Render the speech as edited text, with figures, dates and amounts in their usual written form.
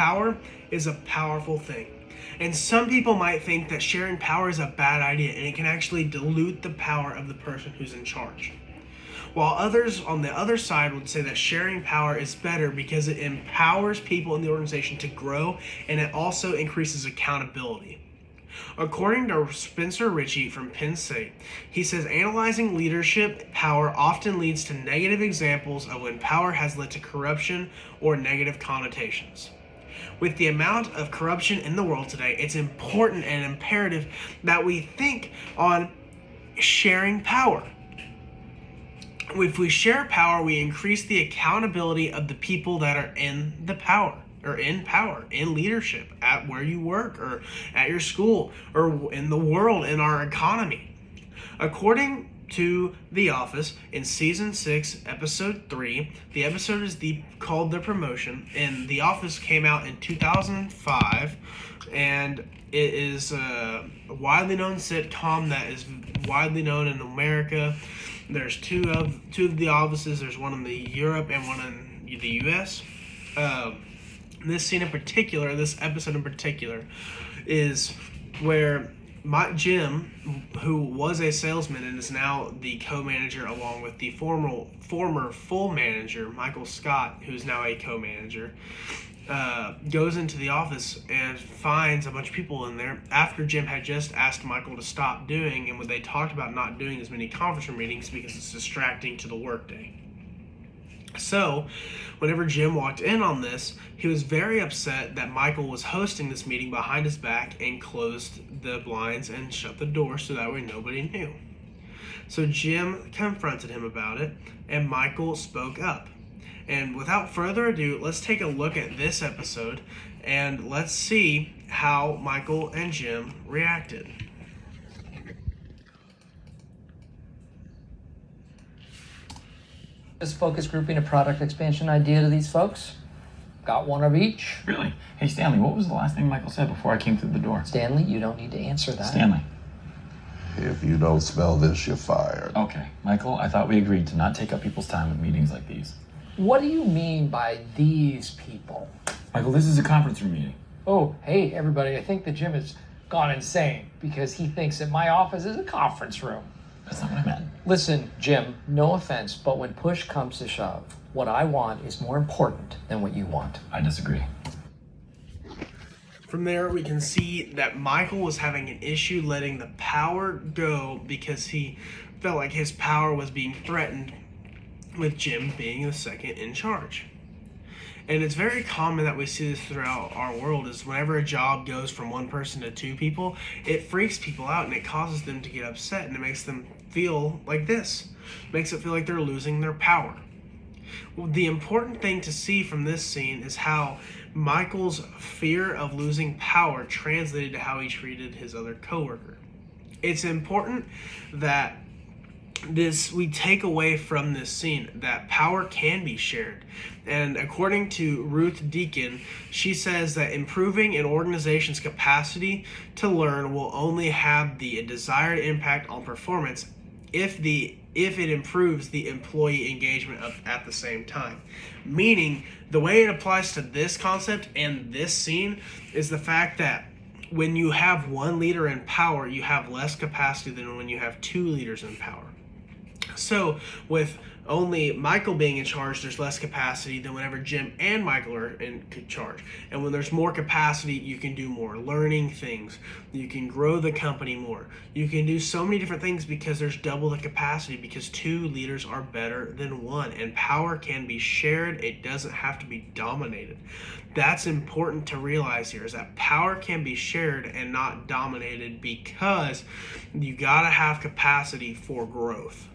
Power is a powerful thing. And some people might think that sharing power is a bad idea and it can actually dilute the power of the person who's in charge. While others on the other side would say that sharing power is better because it empowers people in the organization to grow and it also increases accountability. According to Spencer Ritchie from Penn State, he says analyzing leadership power often leads to negative examples of when power has led to corruption or negative connotations. With the amount of corruption in the world today, it's important and imperative that we think on sharing power. If we share power, we increase the accountability of the people that are in the power, or in power, in leadership, at where you work, or at your school, or in the world, in our economy. According to The Office, in season 6, episode 3, the episode is called The Promotion, and The Office came out in 2005, and it is a widely known sitcom that is widely known in America. There's two of The Offices. There's one in Europe and one in the U.S. This episode in particular, is where Jim, who was a salesman and is now the co-manager along with the former full manager, Michael Scott, who's now a co-manager, goes into the office and finds a bunch of people in there after Jim had just asked Michael to stop doing, and when they talked about not doing as many conference room meetings because it's distracting to the workday. So, whenever Jim walked in on this, he was very upset that Michael was hosting this meeting behind his back and closed the blinds and shut the door so that way nobody knew. So Jim confronted him about it, and Michael spoke up. And without further ado, let's take a look at this episode, and let's see how Michael and Jim reacted. This focus grouping a product expansion idea to these folks. Got one of each. Really? Hey, Stanley, what was the last thing Michael said before I came through the door? Stanley, you don't need to answer that. Stanley. If you don't spell this, you're fired. Okay. Michael, I thought we agreed to not take up people's time with meetings like these. What do you mean by these people? Michael, this is a conference room meeting. Oh, hey, everybody, I think the Jim has gone insane because he thinks that my office is a conference room. That's not what I meant. Listen, Jim, no offense, but when push comes to shove, what I want is more important than what you want. I disagree. From there, we can see that Michael was having an issue letting the power go because he felt like his power was being threatened with Jim being the second in charge. And it's very common that we see this throughout our world, is whenever a job goes from one person to two people, it freaks people out and it causes them to get upset, and it makes them feel like this. It makes it feel like they're losing their power. Well, the important thing to see from this scene is how Michael's fear of losing power translated to how he treated his other coworker. It's important that we take away from this scene that power can be shared. And according to Ruth Deacon, she says that improving an organization's capacity to learn will only have the desired impact on performance if it improves the employee engagement at the same time. Meaning, the way it applies to this concept and this scene is the fact that when you have one leader in power, you have less capacity than when you have two leaders in power. So with only Michael being in charge, there's less capacity than whenever Jim and Michael are in charge. And when there's more capacity, you can do more learning things. You can grow the company more. You can do so many different things because there's double the capacity, because two leaders are better than one. And power can be shared. It doesn't have to be dominated. That's important to realize here, is that power can be shared and not dominated, because you gotta have capacity for growth.